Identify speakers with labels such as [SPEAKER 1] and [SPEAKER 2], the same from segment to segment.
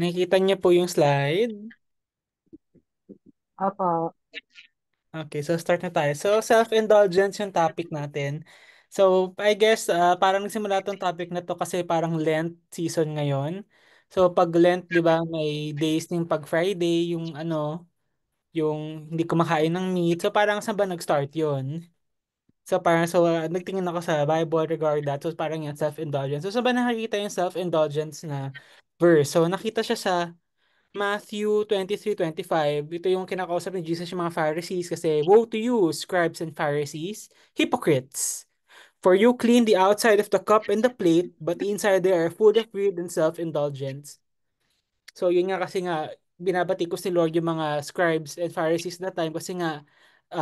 [SPEAKER 1] Nakikita niyo po yung slide?
[SPEAKER 2] Opo.
[SPEAKER 1] Okay, so start na tayo. So, self-indulgence yung topic natin. So, I guess, parang nagsimula tong topic na to kasi parang Lent season ngayon. So, pag Lent, di ba, may days ng pag Friday, yung yung hindi kumakain ng meat. So, parang saan ba nag-start yun? Nagtingin ako sa Bible regarding that. So, parang yung self-indulgence. So, saan ba nakikita yung self-indulgence na verse? So, nakita siya sa Matthew 23:25, ito yung kinakausap ni Jesus yung mga Pharisees kasi, "Woe to you, scribes and Pharisees, hypocrites! For you clean the outside of the cup and the plate, but inside they are full of greed and self-indulgence." So yun nga kasi nga, binabati ko si Lord yung mga scribes and Pharisees that time kasi nga,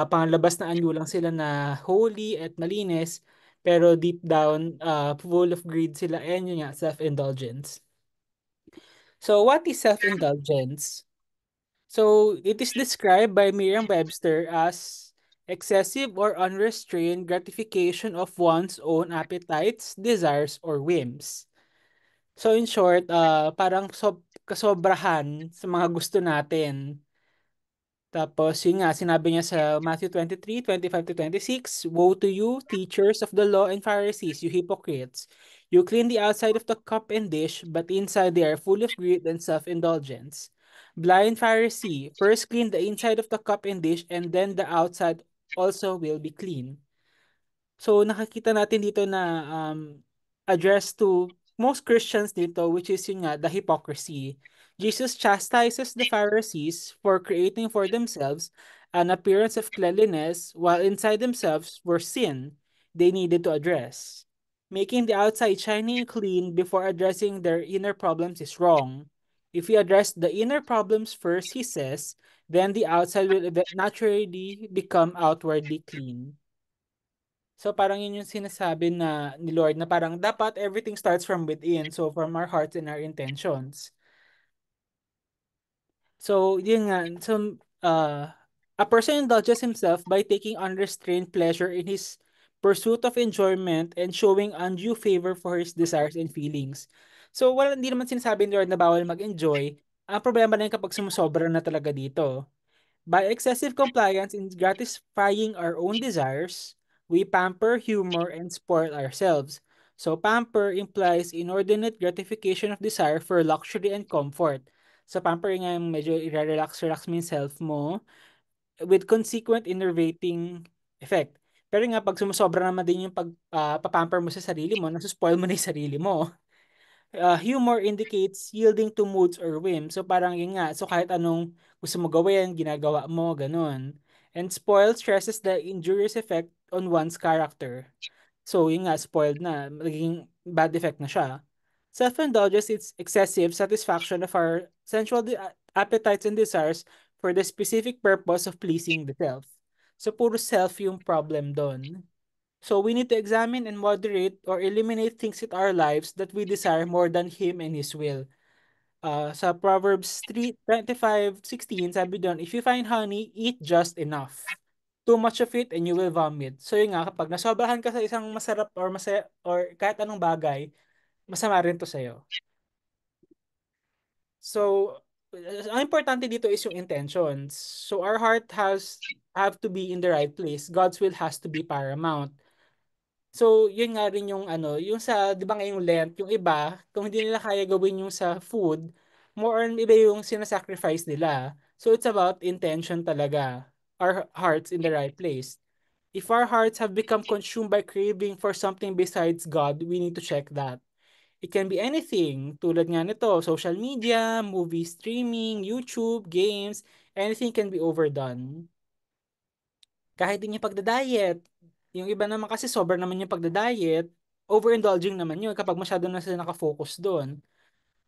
[SPEAKER 1] panglabas na anyo lang sila na holy at malinis, pero deep down, full of greed sila and yun nga, self-indulgence. So what is self-indulgence? So, it is described by Merriam-Webster as excessive or unrestrained gratification of one's own appetites, desires, or whims. So, in short, parang kasobrahan sa mga gusto natin. Tapos, yun nga, sinabi niya sa Matthew 23:25-26, "Woe to you, teachers of the law and Pharisees, you hypocrites! You clean the outside of the cup and dish, but inside they are full of greed and self-indulgence. Blind Pharisee, first clean the inside of the cup and dish, and then the outside also will be clean." So nakakita natin dito na address to most Christians dito, which is yun nga, the hypocrisy. Jesus chastises the Pharisees for creating for themselves an appearance of cleanliness while inside themselves were sin they needed to address. Making the outside shiny and clean before addressing their inner problems is wrong. If we address the inner problems first, he says, then the outside will naturally become outwardly clean. So parang yun yung sinasabi na ni Lord na parang dapat everything starts from within. So from our hearts and our intentions. So yun nga. A person indulges himself by taking unrestrained pleasure in his pursuit of enjoyment and showing undue favor for his desires and feelings. So wala, hindi naman sinasabi ni Lord na bawal mag-enjoy. Ang problema na yun kapag sumusobra na talaga dito. By excessive compliance in gratifying our own desires, we pamper, humor, and spoil ourselves. So, pamper implies inordinate gratification of desire for luxury and comfort. So, pampering nga yung medyo i-relax-relax mo yung self mo with consequent enervating effect. Pero nga, pag sumusobra naman din yung papamper mo sa sarili mo, nasuspoil mo na yung sarili mo. Humor indicates yielding to moods or whims. So parang yun nga. So kahit anong gusto mo gawin, ginagawa mo, ganun. And spoiled stresses the injurious effect on one's character. So yun nga, spoiled na. Magiging bad effect na siya. Self-indulgence is excessive satisfaction of our sensual appetites and desires for the specific purpose of pleasing the self. So puro self yung problem doon. So we need to examine and moderate or eliminate things in our lives that we desire more than Him and His will. Sa Proverbs 3:25-16, sabi doon, "If you find honey, eat just enough. Too much of it and you will vomit." So yun nga, kapag nasobrahan ka sa isang masarap or masaya or kahit anong bagay, masama rin to sa'yo. So, ang importante dito is yung intentions. So our heart have to be in the right place. God's will has to be paramount. So, yun nga rin yung yung sa, di ba ngayong Lent, yung iba, kung hindi nila kaya gawin yung sa food, more on iba yung sinasacrifice nila. So, it's about intention talaga. Our hearts in the right place. If our hearts have become consumed by craving for something besides God, we need to check that. It can be anything, tulad nga nito, social media, movie streaming, YouTube, games, anything can be overdone. Kahit din yung pagda-diet. Yung iba naman kasi sobrang naman yung pagda-diet, overindulging naman yun kapag masyado na sila nakafocus doon.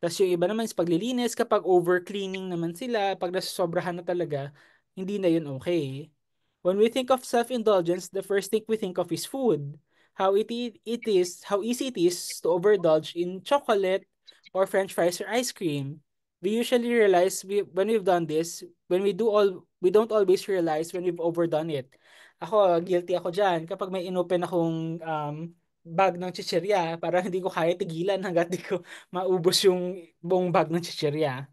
[SPEAKER 1] Tapos yung iba naman is paglilinis, kapag over-cleaning naman sila, pag nasosobrahan na talaga, hindi na yun okay. When we think of self-indulgence, the first thing we think of is food. How easy it is to overindulge in chocolate or French fries or ice cream. We usually realize when we've done this, we don't always realize when we've overdone it. Ako, guilty ako dyan. Kapag may inopen akong bag ng chichirya para hindi ko kaya tigilan hanggat di ko maubos yung buong bag ng chichirya.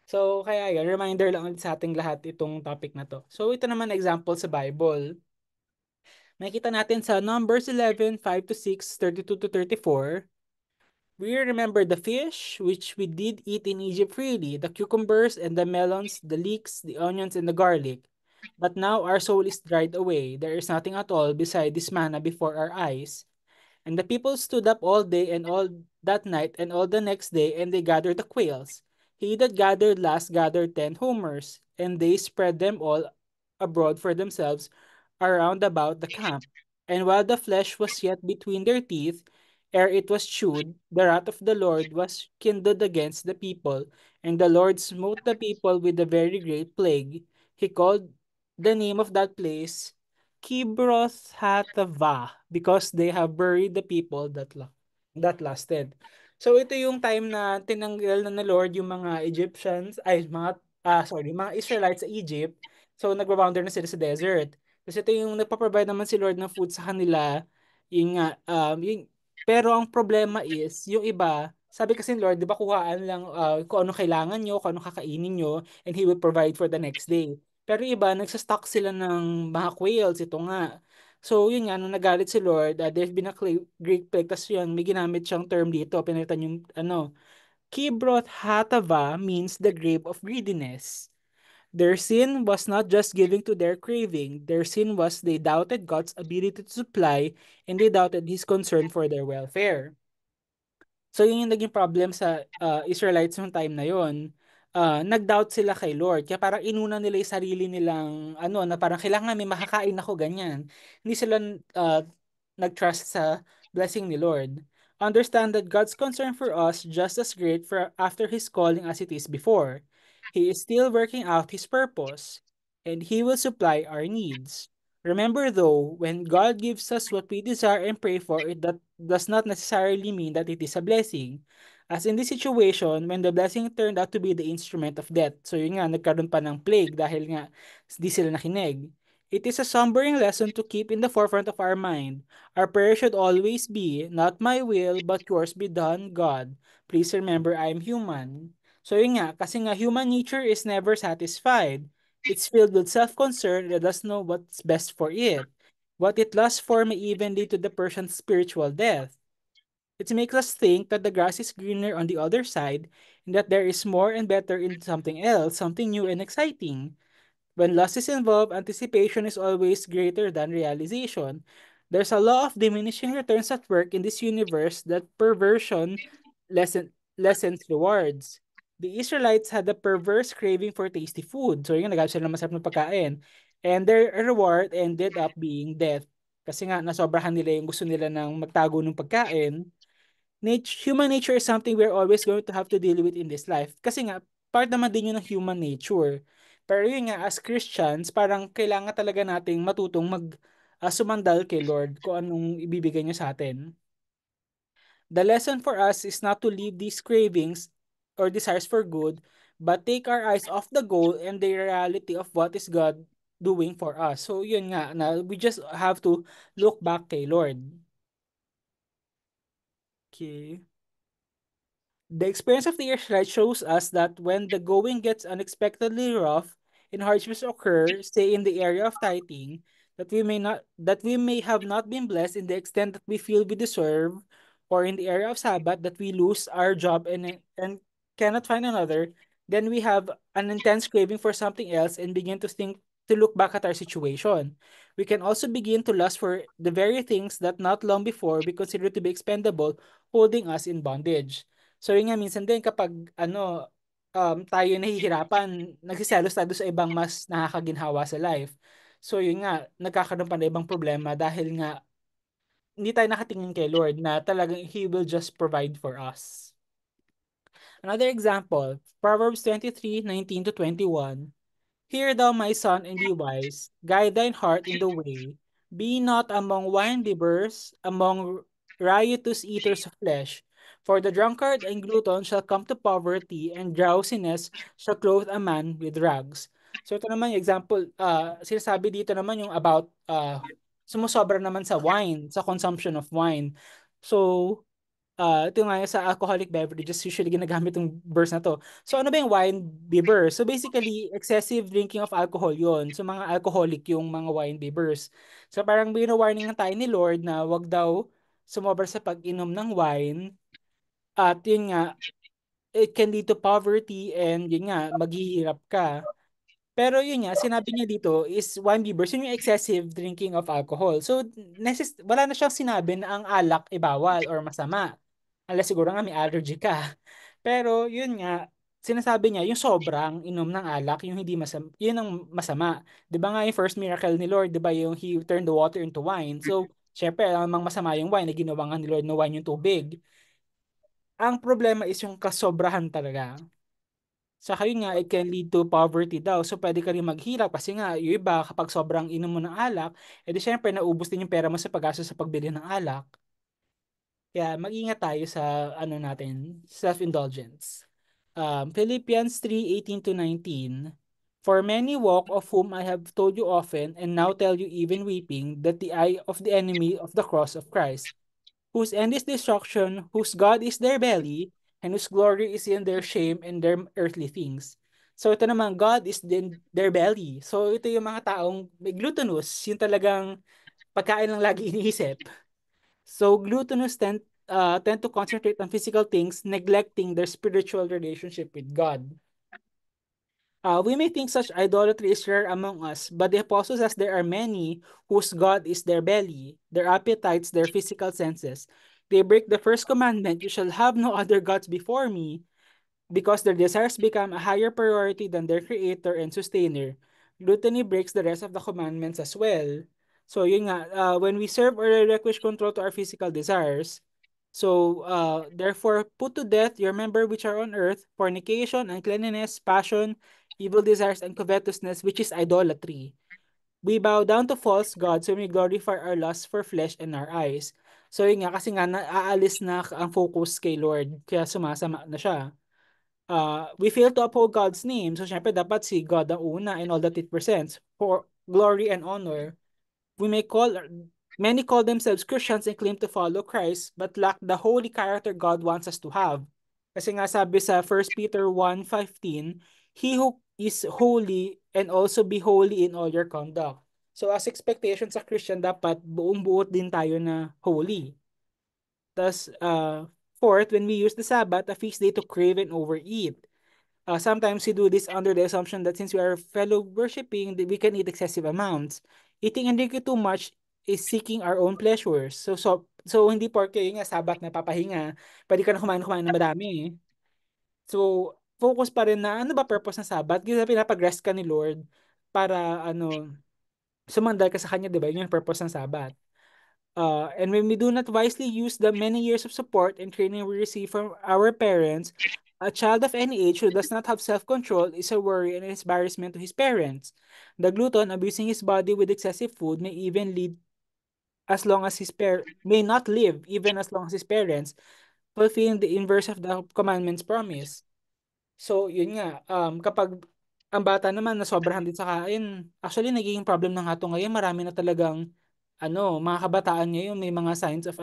[SPEAKER 1] So, kaya yun, reminder lang ulit sa ating lahat itong topic na to. So, ito naman example sa Bible. Makikita natin sa Numbers 11:5 to 6, 32 to 34. We remember the fish, which we did eat in Egypt freely, the cucumbers and the melons, the leeks, the onions, and the garlic. But now our soul is dried away. There is nothing at all beside this manna before our eyes. And the people stood up all day and all that night and all the next day, and they gathered the quails. He that gathered last gathered 10 homers, and they spread them all abroad for themselves around about the camp. And while the flesh was yet between their teeth, ere it was chewed, the wrath of the Lord was kindled against the people, and the Lord smote the people with a very great plague. He called the name of that place Kibroth Hattaavah because they have buried the people that lasted. So ito yung time na tinanggal na ni Lord yung mga Egyptians, ay mga mga Israelites sa Egypt. So nagba-wander na sila sa desert. Kasi ito yung nagpa-provide naman si Lord ng food sa kanila. Yung nga, pero ang problema is, yung iba, sabi kasi ni Lord, di ba kuhaan lang kung ano kailangan nyo, kung ano kakainin nyo, and He will provide for the next day. Pero iba, nagsastock sila ng mga quails, ito nga. So, yun nga, nung nagalit si Lord, there's been a Greek plague, tas yun, may ginamit siyang term dito, pinalitan yung, Kibroth Hattaavah means the grave of greediness. Their sin was not just giving to their craving, their sin was they doubted God's ability to supply, and they doubted His concern for their welfare. So yun yung naging problem sa Israelites nung time na yun. Nag-doubt sila kay Lord. Kaya parang inuna nila yung sarili nilang na parang kailangan may makakain ako ganyan. Hindi sila nag-trust sa blessing ni Lord. Understand that God's concern for us just as great for after His calling as it is before. He is still working out His purpose, and He will supply our needs. Remember though, when God gives us what we desire and pray for, it does not necessarily mean that it is a blessing. As in this situation, when the blessing turned out to be the instrument of death. So yun nga, nagkaroon pa ng plague dahil nga di sila nakinig. It is a sombering lesson to keep in the forefront of our mind. Our prayer should always be, not my will, but yours be done, God. Please remember I am human. So yun nga, kasi nga human nature is never satisfied. It's filled with self-concern that does know what's best for it. What it lusts for may even lead to the person's spiritual death. It makes us think that the grass is greener on the other side and that there is more and better in something else, something new and exciting. When loss is involved, anticipation is always greater than realization. There's a law of diminishing returns at work in this universe that perversion lessens rewards. The Israelites had a perverse craving for tasty food. So yun, naghahanap sila ng masarap na pagkain. And their reward ended up being death. Kasi nga, nasobrahan nila yung gusto nila ng magtago ng pagkain. Human nature is something we're always going to have to deal with in this life. Kasi nga, part naman din yun ng human nature. Pero yun nga, as Christians, parang kailangan talaga nating matutong sumandal kay Lord kung anong ibibigay niya sa atin. The lesson for us is not to leave these cravings or desires for good, but take our eyes off the goal and the reality of what is God doing for us. So yun nga, we just have to look back kay Lord. Okay. The experience of the Israelites shows us that when the going gets unexpectedly rough and hardships occur, say in the area of tithing, that we may have not been blessed in the extent that we feel we deserve, or in the area of Sabbath that we lose our job and cannot find another, then we have an intense craving for something else and begin to look back at our situation. We can also begin to lust for the very things that not long before we considered to be expendable, holding us in bondage. So yun nga, minsan din kapag tayo nahihirapan, nagsiselos tayo sa ibang mas nakakaginhawa sa life. So yun nga, nagkakaroon pa ng ibang problema dahil nga hindi tayo nakatingin kay Lord na talagang He will just provide for us. Another example, Proverbs 23:19 to 21. Hear thou, my son, and be wise. Guide thine heart in the way. Be not among wine bibbers, among riotous eaters of flesh. For the drunkard and glutton shall come to poverty, and drowsiness shall clothe a man with rags. So ito naman yung example, sinasabi dito naman yung about sumusobra naman sa wine, sa consumption of wine. So, ito nga sa alcoholic beverages, usually ginagamit yung verse na to. So, ano ba yung wine bibbers? So, basically, excessive drinking of alcohol yon. So, mga alcoholic yung mga wine bibbers. So, parang bino-warning na tayo ni Lord na wag daw sumobra sa pag-inom ng wine. At yun nga, it can lead to poverty and yun nga, maghihirap ka. Pero yun nga, sinabi niya dito is wine bibbers, yun yung excessive drinking of alcohol. So, wala na siyang sinabi na ang alak ay bawal or masama. Alas siguro nga may allergy ka. Pero yun nga, sinasabi niya, yung sobrang inom ng alak, yung hindi masama, yun ang masama. 'Di ba nga yung first miracle ni Lord, 'di ba yung he turned the water into wine. So, syempre, alam mang masama yung wine, na ginawa nga ni Lord na wine yung tubig. Ang problema is yung kasobrahan talaga. Saka yun nga, it can lead to poverty daw. So, pwede ka rin maghirap kasi nga, yung iba, kapag sobrang inom mo ng alak, edi syempre, naubos din yung pera mo sa pag-gastos sa pagbili ng alak. Kaya mag-ingat tayo sa ano natin, self-indulgence. Philippians 3:18 to 19. For many walk of whom I have told you often, and now tell you even weeping, that the eye of the enemy of the cross of Christ, whose end is destruction, whose God is their belly, and whose glory is in their shame and their earthly things. So ito naman, God is din their belly. So ito yung mga taong may glutinous, yung talagang pagkain lang lagi iniisip. So gluttonous tend to concentrate on physical things, neglecting their spiritual relationship with God. We may think such idolatry is rare among us, but the apostles says there are many whose God is their belly, their appetites, their physical senses. They break the first commandment, you shall have no other gods before me, because their desires become a higher priority than their creator and sustainer. Gluttony breaks the rest of the commandments as well. So yun nga, when we serve or relinquish control to our physical desires, so therefore put to death your member which are on earth, fornication, uncleanness, passion, evil desires, and covetousness, which is idolatry. We bow down to false gods when we glorify our lust for flesh and our eyes. So yun nga, kasi nga naaalis na ang focus kay Lord, kaya sumasama na siya. We fail to uphold God's name. So, syempre, dapat si God ang una and all that it presents for glory and honor. We may call, many call themselves Christians and claim to follow Christ, but lack the holy character God wants us to have. Kasi nga sabi sa 1 Peter 1:15, He who is holy and also be holy in all your conduct. So, as expectation sa Christian, dapat buong buot din tayo na holy. Thus, fourth, when we use the Sabbath, a feast day to crave and overeat. Sometimes we do this under the assumption that since we are fellow worshiping, that we can eat excessive amounts. Eating and drinking too much is seeking our own pleasures. So hindi porke yung nga sabat na papahinga, pwede ka na kumain ng madami. So, focus pa rin na ano ba purpose ng sabat? Kasi pinapag-rest ka ni Lord para ano, sumandal ka sa kanya, di ba? Yun yung purpose ng sabat. And when we do not wisely use the many years of support and training we receive from our parents, a child of any age who does not have self-control is a worry and an embarrassment to his parents. The glutton, abusing his body with excessive food, may even lead as long as may not live even as long as his parents, fulfilling the inverse of the commandment's promise. So, yun nga, kapag ang bata naman nasobrahan din sa kain, actually nagiging problem na nga ito ngayon, marami na talagang mga kabataan ngayon may mga signs of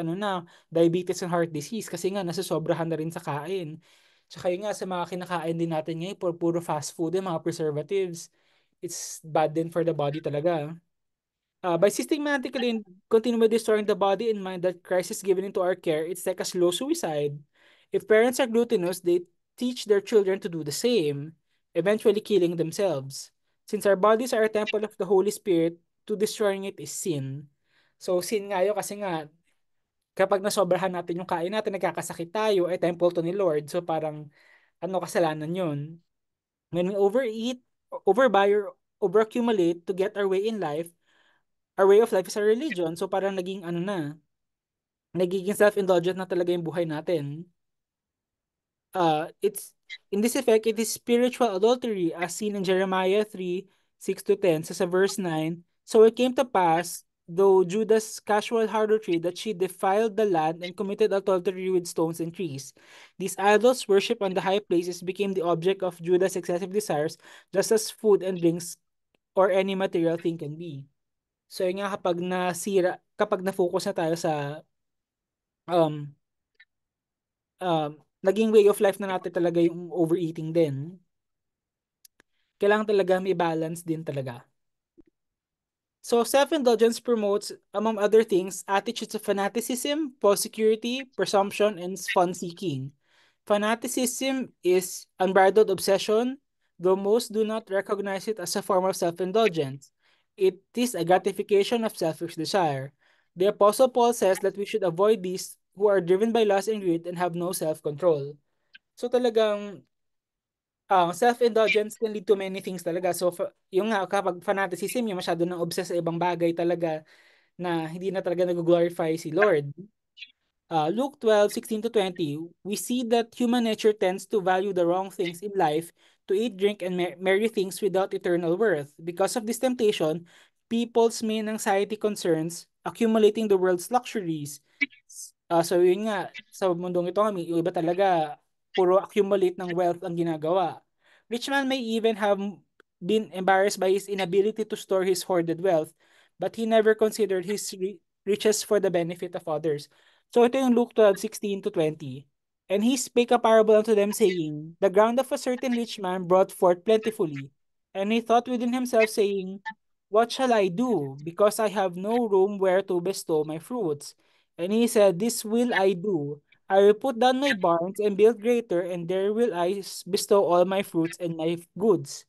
[SPEAKER 1] diabetes and heart disease kasi nga nasosobrahan na rin sa kain. Tsaka yun nga sa mga kinakain din natin ngayon, puro fast food and mga preservatives. It's bad din for the body talaga. By systematically continually destroying the body and mind that Christ is given into our care, it's like a slow suicide. If parents are glutinous, they teach their children to do the same, eventually killing themselves. Since our bodies are a temple of the Holy Spirit, to destroying it is sin. So, sin nga yun kasi nga, kapag nasobrahan natin yung kain natin, nagkakasakit tayo, ay temple to ni Lord. So, parang, kasalanan yun. When we overeat, overbuy, or overaccumulate to get our way of life is our religion. So parang nagiging self-indulgent na talaga yung buhay natin. It's in this effect, it is spiritual adultery as seen in Jeremiah 3:6 to 10, says sa verse 9. So it came to pass, though Judah's casual harlotry, that she defiled the land and committed adultery with stones and trees. These idols worshipped on the high places became the object of Judah's excessive desires, just as food and drinks or any material thing can be. So yun nga kapag na-focus na tayo sa um, naging way of life na natin talaga yung overeating din, kailangan talaga may balance din talaga. So self-indulgence promotes, among other things, attitudes of fanaticism, false security, presumption, and fun-seeking. Fanaticism is unbridled obsession, though most do not recognize it as a form of self-indulgence. It is a gratification of selfish desire. The Apostle Paul says that we should avoid these who are driven by lust and greed and have no self-control. So talagang self-indulgence can lead to many things talaga. So yung nga kapag fanaticism, yung masyado nang obsessed sa ibang bagay talaga na hindi na talaga nag-glorify si Lord. Luke 12:16-20, we see that human nature tends to value the wrong things in life, to eat, drink, and marry things without eternal worth. Because of this temptation, people's main anxiety concerns accumulating the world's luxuries. So yun nga, sa mundong ito kami, yung iba talaga, puro accumulate ng wealth ang ginagawa. Rich man may even have been embarrassed by his inability to store his hoarded wealth, but he never considered his riches for the benefit of others. So ito yung Luke 12:16-20. And he spake a parable unto them, saying, The ground of a certain rich man brought forth plentifully. And he thought within himself, saying, What shall I do? Because I have no room where to bestow my fruits. And he said, This will I do. I will put down my barns and build greater, and there will I bestow all my fruits and my goods.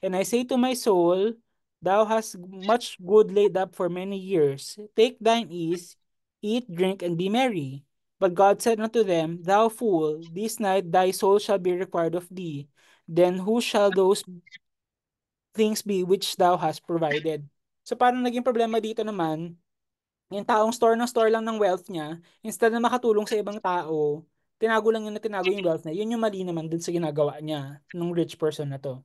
[SPEAKER 1] And I say to my soul, Thou hast much good laid up for many years. Take thine ease, eat, drink, and be merry. But God said unto them, Thou fool, this night thy soul shall be required of thee. Then who shall those things be which thou hast provided? So parang naging problema dito naman, yung taong store lang ng wealth niya, instead na makatulong sa ibang tao, tinago lang yun na tinago yung wealth niya. Yun yung mali naman dun sa ginagawa niya, nung rich person na to.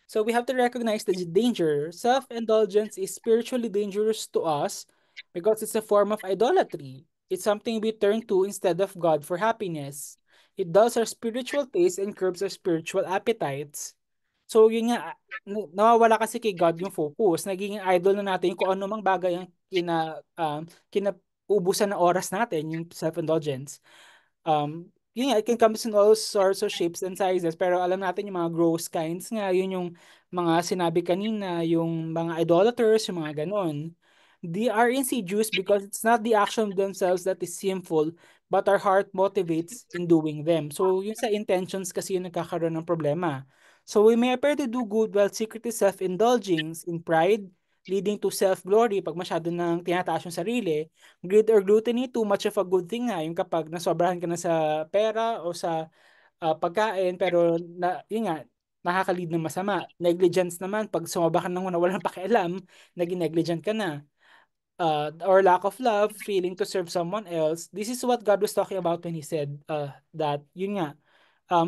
[SPEAKER 1] So we have to recognize the danger. Self-indulgence is spiritually dangerous to us because it's a form of idolatry. It's something we turn to instead of God for happiness. It dulls our spiritual taste and curbs our spiritual appetites. So yun nga, nawawala kasi kay God yung focus. Naging idol na natin kung ano mang bagay ang kinaubusan ng oras natin, yung self-indulgence. Yun nga, it can come in all sorts of shapes and sizes, pero alam natin yung mga gross kinds nga, yun yung mga sinabi kanina, yung mga idolaters, yung mga ganon. They are insidious because it's not the action themselves that is sinful, but our heart motivates in doing them. So, yun sa intentions kasi yung nagkakaroon ng problema. So, we may appear to do good while secretly self-indulging in pride, leading to self-glory pag masyado nang tinataas yung sarili. Greed or gluttony, too much of a good thing nga. Yung kapag nasobrahan ka na sa pera o sa pagkain, pero yun nga, nakaka-lead ng masama. Negligence naman, pag sumaba ka nang walang pakialam, naging negligent ka na. Or lack of love, feeling to serve someone else. This is what God was talking about when He said that, yun nga,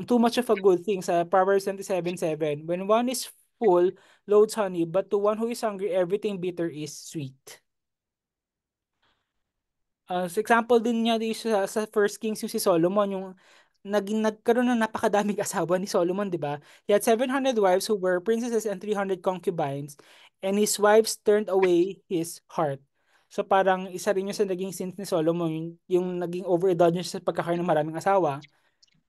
[SPEAKER 1] too much of a good thing sa Proverbs 27:7. When one is full, loads honey, but to one who is hungry, everything bitter is sweet. Sa example din niya di sa First Kings yung si Solomon, yung nagkaroon ng napakadaming asawa ni Solomon, di ba? He had 700 wives who were princesses and 300 concubines, and his wives turned away his heart. So parang isa rin yung sa naging sin ni Solomon, yung naging overindulgence sa pagkakaroon ng maraming asawa.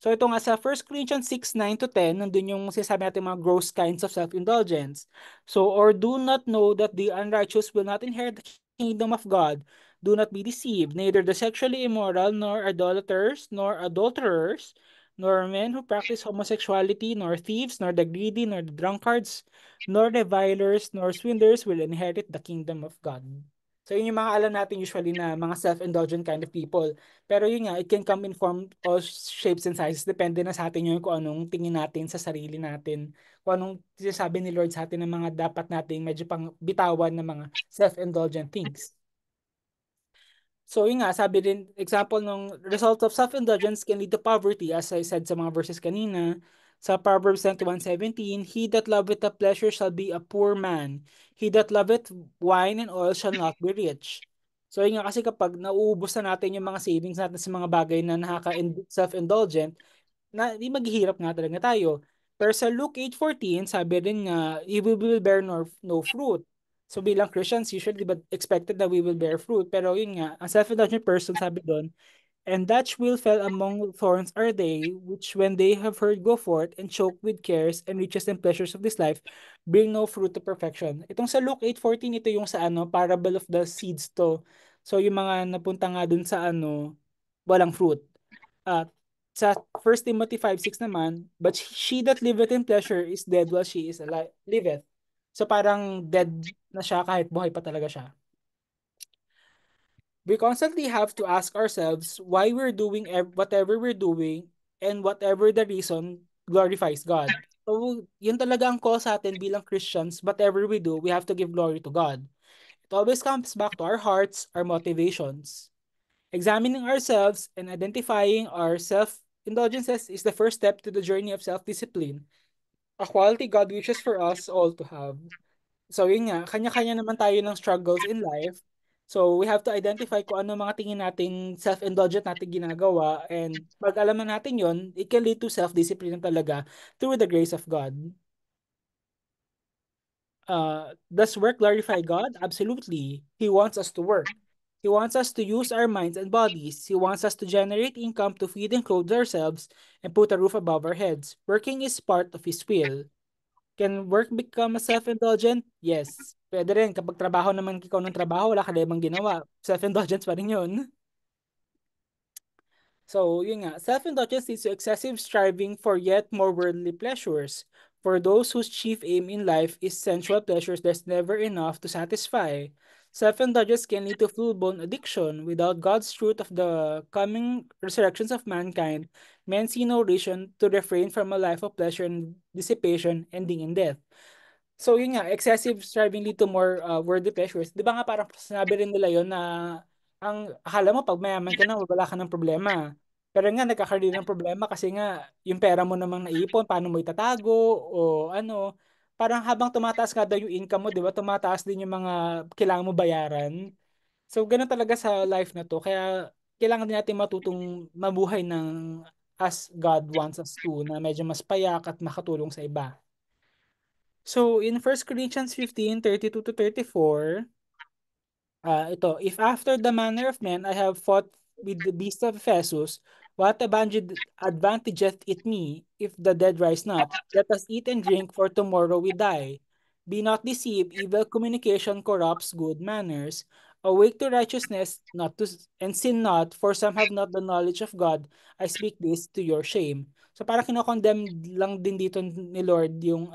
[SPEAKER 1] So ito nga sa 1 Corinthians 6:9-10, nandun yung sinasabi natin mga gross kinds of self-indulgence. So, or do not know that the unrighteous will not inherit the kingdom of God. Do not be deceived, neither the sexually immoral, nor idolaters, nor adulterers, nor men who practice homosexuality, nor thieves, nor the greedy, nor the drunkards, nor revilers, nor swindlers will inherit the kingdom of God. So yun yung mga alam natin usually na mga self-indulgent kind of people. Pero yun nga, it can come in form all shapes and sizes. Depende na sa atin yun kung anong tingin natin sa sarili natin. Kung anong sinasabi ni Lord sa atin ng mga dapat nating medyo pang bitawan ng mga self-indulgent things. So yun nga, sabi din, example ng result of self-indulgence can lead to poverty, as I said sa mga verses kanina. Sa Proverbs 21:17, He that loveth the pleasure shall be a poor man. He that loveth wine and oil shall not be rich. So yun nga, kasi kapag nauubos na natin yung mga savings natin sa mga bagay na self-indulgent, na di maghihirap nga talaga tayo. Pero sa Luke 8:14, sabi rin nga, he will bear no fruit. So bilang Christians, usually, di ba, expected that we will bear fruit. Pero yun nga, ang self-indulgent person, sabi doon, and Dutch will fell among thorns are they, which when they have heard go forth and choke with cares and riches and pleasures of this life, bring no fruit to perfection. Itong sa Luke 8:14, ito yung sa ano, parable of the seeds to. So yung mga napunta nga dun sa ano, walang fruit. At sa 1 Timothy 5:6 naman, but she that liveth in pleasure is dead while she is alive, liveth. So parang dead na siya kahit buhay pa talaga siya. We constantly have to ask ourselves why we're doing whatever we're doing and whatever the reason glorifies God. So, yun talaga ang call sa atin bilang Christians. Whatever we do, we have to give glory to God. It always comes back to our hearts, our motivations. Examining ourselves and identifying our self-indulgences is the first step to the journey of self-discipline, a quality God wishes for us all to have. So yun nga, kanya-kanya naman tayo ng struggles in life. So we have to identify kung ano mga tingin nating self-indulgent natin ginagawa, and pag alam na natin yon, it can lead to self-discipline na talaga through the grace of God. Does work glorify God? Absolutely. He wants us to work. He wants us to use our minds and bodies. He wants us to generate income to feed and clothe ourselves and put a roof above our heads. Working is part of His will. Can work become a self-indulgent? Yes. Pwede rin. Kapag trabaho naman ikaw ng trabaho, wala ka na ibang ginawa. Self-indulgence pa rin yun. So, yun nga. Self-indulgence leads to excessive striving for yet more worldly pleasures. For those whose chief aim in life is sensual pleasures, there's never enough to satisfy. Self-indulgence can lead to full-blown addiction. Without God's truth of the coming resurrections of mankind, men see no reason to refrain from a life of pleasure and dissipation ending in death. So yun nga, excessive striving lead to more worldly pleasures. Di ba nga parang sinabi rin nila yun na ang akala mo pag mayaman ka na, wala ka ng problema. Pero nga, nagkakaroon ng problema kasi nga, yung pera mo namang naipon, paano mo itatago, o ano, parang habang tumataas nga daw yung income mo, di ba, tumataas din yung mga kailangan mo bayaran. So, ganun talaga sa life na to. Kaya, kailangan din natin matutong mabuhay ng as God wants us to, na medyo mas payak at makatulong sa iba. So in 1 Corinthians 15:32 to 34, if after the manner of men I have fought with the beast of Ephesus, what advantageth it me if the dead rise not? Let us eat and drink, for tomorrow we die. Be not deceived, evil communication corrupts good manners. Awake to righteousness, not to and sin not, for some have not the knowledge of God. I speak this to your shame. So parang kinokondemn lang din dito ni Lord yung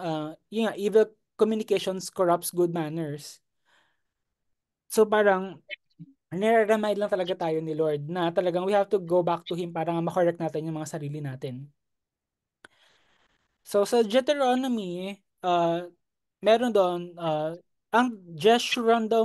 [SPEAKER 1] evil communications corrupts good manners. So parang nire-remind lang talaga tayo ni Lord na talagang we have to go back to Him para nga makorek natin yung mga sarili natin. So sa Deuteronomy, meron doon, ang Jeshurun daw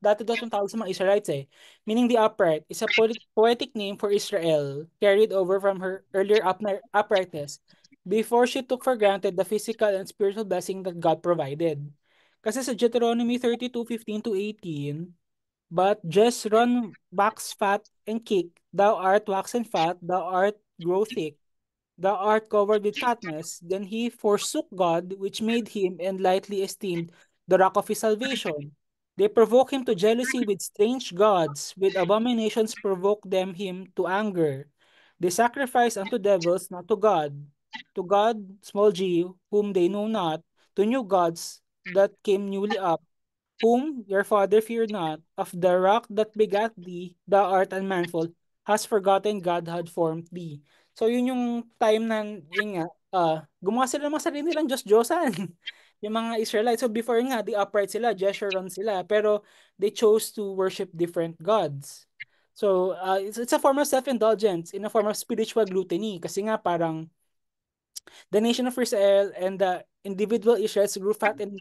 [SPEAKER 1] dati daw itong tawag sa mga Israelites meaning the upright, is a poetic name for Israel, carried over from her earlier uprightness before she took for granted the physical and spiritual blessing that God provided. Kasi sa Deuteronomy 32:15 to 18, but just run wax fat and kick, thou art waxen fat, thou art grow thick, thou art covered with fatness. Then he forsook God, which made him, and lightly esteemed the rock of his salvation. They provoke him to jealousy with strange gods, with abominations provoke them him to anger. They sacrifice unto devils, not to God. To God, small g, whom they know not, to new gods that came newly up, whom your father feared not, of the rock that begat thee, thou art unmanful, has forgotten God had formed thee. So yun yung time na, yun nga, gumawa sila ng mga sarili nilang Diyos-Diyosan. Yung mga Israelites. So before nga, the upright sila, Jeshurun sila, pero they chose to worship different gods. So it's a form of self-indulgence, in a form of spiritual gluttony. Kasi nga parang the nation of Israel and the individual Israelites grew fat and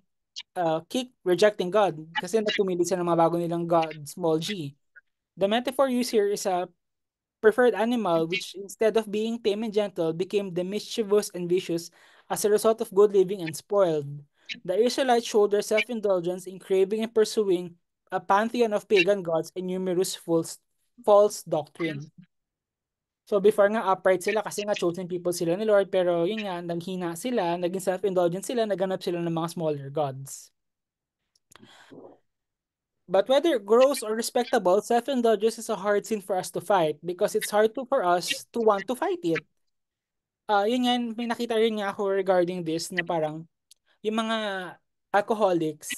[SPEAKER 1] kick rejecting God kasi nagpumili sila ng mga bago nilang God, small g. The metaphor used here is a preferred animal which instead of being tame and gentle became the mischievous and vicious as a result of good living and spoiled. The Israelites showed their self-indulgence in craving and pursuing a pantheon of pagan gods and numerous false doctrine. So before nga upright sila kasi nga chosen people sila ni Lord, pero yun nga, naghina sila, naging self-indulgent sila, naganap sila ng mga smaller gods. But whether gross or respectable, self-indulgence is a hard sin for us to fight because it's hard for us to want to fight it. Yun nga, may nakita rin nga ako regarding this na parang yung mga alcoholics,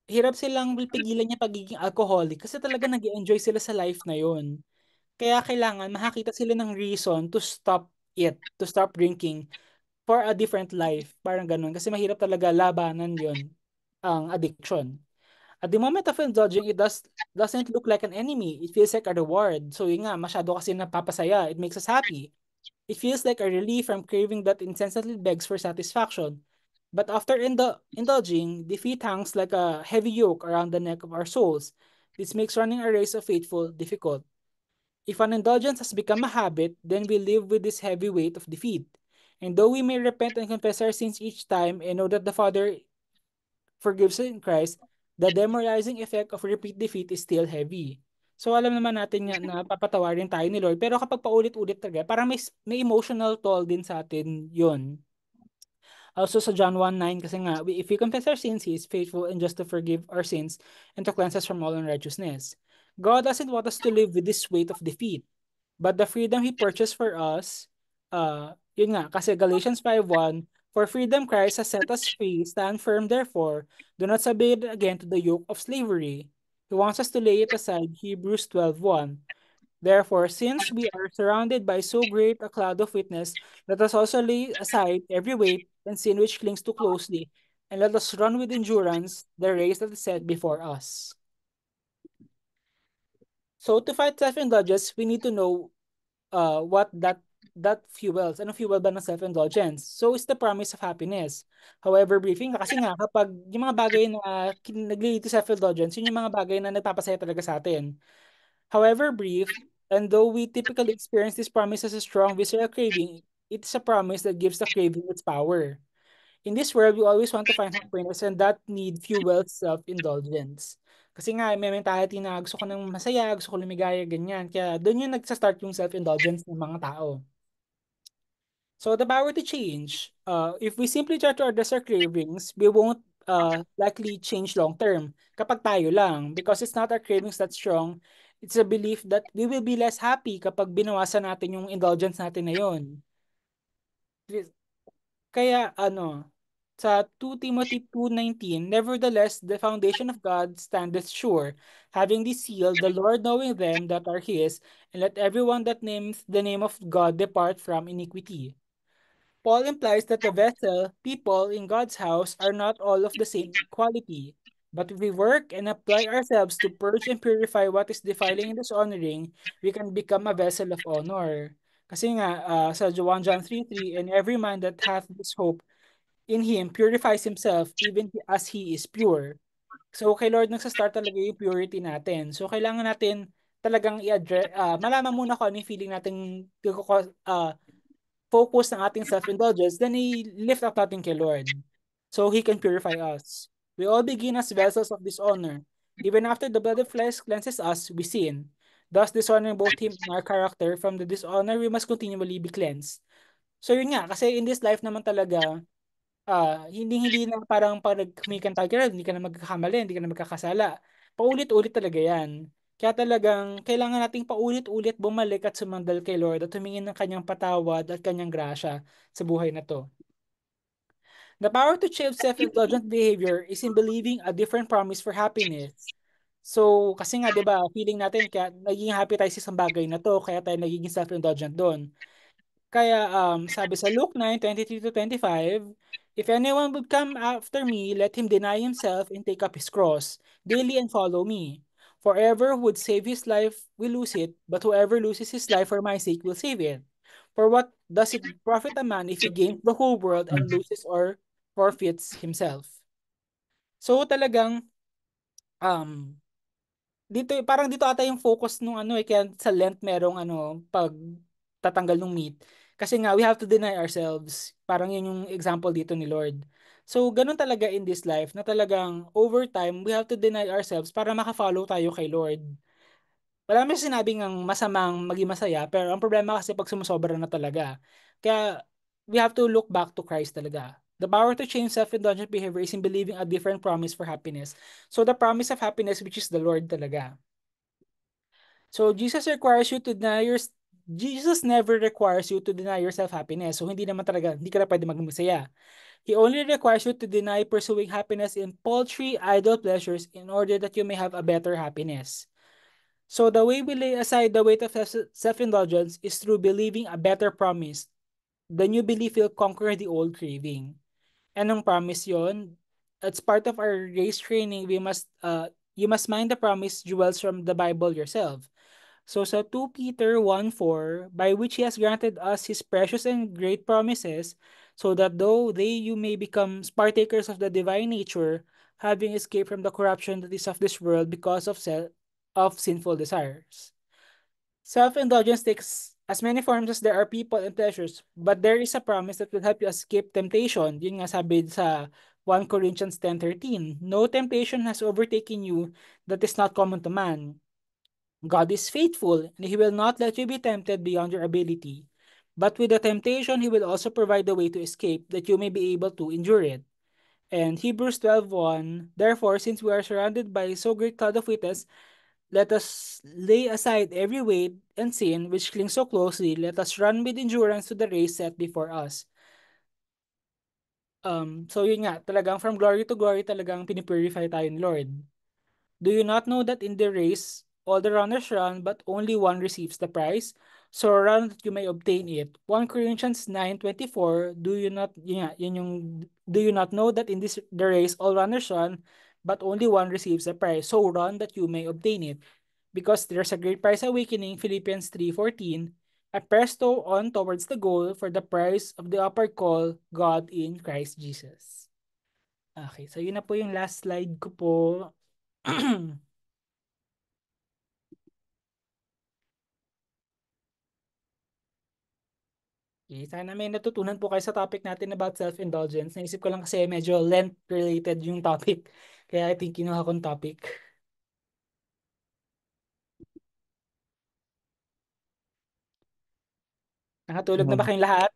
[SPEAKER 1] hirap silang pigilan niya pagiging alcoholic kasi talaga nag-enjoy sila sa life na yun. Kaya kailangan makakita sila ng reason to stop it, to stop drinking for a different life. Parang ganun. Kasi mahirap talaga labanan yun, ang addiction. At the moment of indulging, doesn't look like an enemy. It feels like a reward. So yun nga, masyado kasi napapasaya. It makes us happy. It feels like a relief from craving that incessantly begs for satisfaction. But after indulging, defeat hangs like a heavy yoke around the neck of our souls. This makes running a race of faithful difficult. If an indulgence has become a habit, then we live with this heavy weight of defeat. And though we may repent and confess our sins each time and know that the Father forgives us in Christ, the demoralizing effect of repeat defeat is still heavy. So alam naman natin nga na papatawarin tayo ni Lord, pero kapag paulit-ulit talaga, parang may emotional toll din sa atin yon. Also sa John 1:9 kasi nga, if we confess our sins, He is faithful and just to forgive our sins and to cleanse us from all unrighteousness. God doesn't want us to live with this weight of defeat, but the freedom He purchased for us, yun nga, kasi Galatians 5:1, for freedom Christ has set us free, stand firm therefore, do not submit again to the yoke of slavery. He wants us to lay it aside, Hebrews 12:1. Therefore, since we are surrounded by so great a cloud of witness, let us also lay aside every weight and sin which clings too closely, and let us run with endurance the race that is set before us. So to fight self-indulgence, we need to know what that fuels. Ano fuel ba ng self-indulgence? So it's the promise of happiness. However, briefing kasi nga kapag yung mga bagay na nag-lead to self-indulgence, yun yung mga bagay na nagpapasaya talaga sa atin. However brief, and though we typically experience this promise as a strong visceral craving, it's a promise that gives the craving its power. In this world, we always want to find happiness and that need fuels self-indulgence. Kasi nga, may mentality na gusto ko ng masaya, gusto ko lumigaya, ganyan. Kaya doon yung nagsa-start yung self-indulgence ng mga tao. So the power to change, if we simply try to address our cravings, we won't likely change long term kapag tayo lang because it's not our cravings that's strong. It's a belief that we will be less happy kapag binawasan natin yung indulgence natin na yun. Kaya sa 2 Timothy 2:19, nevertheless, the foundation of God standeth sure, having this seal, the Lord knowing them that are his, and let everyone that names the name of God depart from iniquity. Paul implies that the vessel, people in God's house, are not all of the same quality. But if we work and apply ourselves to purge and purify what is defiling and dishonoring, we can become a vessel of honor. Kasi nga, sa 1 John 3:3, and every man that hath this hope in him purifies himself even as he is pure. So kay Lord nagsa-start talaga yung purity natin. So kailangan natin talagang i-address, malaman muna kung ano yung feeling natin focus ng ating self-indulgence, then i-lift up natin kay Lord so He can purify us. We all begin as vessels of dishonor. Even after the blood of flesh cleanses us, we sin. Thus, dishonoring both Him and our character, from the dishonor, we must continually be cleansed. So yun nga, kasi in this life naman talaga, hindi na parang pag nagkumikan tayo, hindi ka na magkakamali, hindi ka na magkakasala. Paulit-ulit talaga yan. Kaya talagang kailangan nating paulit-ulit bumalik at sumandal kay Lord at humingin ng kanyang patawad at kanyang grasya sa buhay na to. The power to change self-indulgent behavior is in believing a different promise for happiness. So, kasi nga, di ba, feeling natin, kaya naging happy tayo sa isang bagay na to, kaya tayo nagiging self-indulgent doon. Kaya sabi sa Luke 9:23-25, if anyone would come after me, let him deny himself and take up his cross daily and follow me. For whoever would save his life will lose it, but whoever loses his life for my sake will save it. For what does it profit a man if he gains the whole world and loses or forfeits himself? So talagang um parang dito ata yung focus nung kaya sa Lent merong pag tatanggal ng meat. Kasi nga we have to deny ourselves. Parang yun yung example dito ni Lord. So ganun talaga in this life na talagang over time we have to deny ourselves para maka-follow tayo kay Lord. Wala naman sinabing ang masamang maging masaya, pero ang problema kasi pag sumusobra na talaga. Kaya we have to look back to Christ talaga. The power to change self-indulgent behavior is in believing a different promise for happiness. So the promise of happiness, which is the Lord talaga. So Jesus requires you to deny your Jesus never requires you to deny yourself happiness. So hindi naman talaga, hindi ka na pwede maging masaya. He only requires you to deny pursuing happiness in paltry, idle pleasures in order that you may have a better happiness. So the way we lay aside the weight of self-indulgence is through believing a better promise. The new belief will conquer the old craving. Anong promise yon? It's part of our race training. You must mind the promise jewels from the Bible yourself. So sa 2 Peter 1:4, by which he has granted us his precious and great promises, so that though you may become partakers of the divine nature, having escaped from the corruption that is of this world because of sinful desires. Self-indulgence takes as many forms as there are people and pleasures, but there is a promise that will help you escape temptation. Yun nga sabi sa 1 Corinthians 10:13. No temptation has overtaken you that is not common to man. God is faithful, and He will not let you be tempted beyond your ability. But with the temptation, He will also provide the way to escape, that you may be able to endure it. And Hebrews 12:1, therefore, since we are surrounded by so great cloud of witness, let us lay aside every weight and sin which clings so closely. Let us run with endurance to the race set before us. So yun nga, talagang from glory to glory talagang pinipurify tayo ni Lord. Do you not know that in the race, all the runners run, but only one receives the prize? So run that you may obtain it. 1 Corinthians 9:24, do you not know that in the race, all runners run, but only one receives the prize? So run that you may obtain it. Because there's a great prize awakening, Philippians 3:14, I presto on towards the goal for the prize of the upward call, God in Christ Jesus. Okay, so yun na po yung last slide ko po. Okay, sana may natutunan po kayo sa topic natin about self-indulgence. Naisip ko lang kasi medyo Lent-related yung topic. Kaya I think kinuha kong topic. Nakatulog na ba kayong lahat?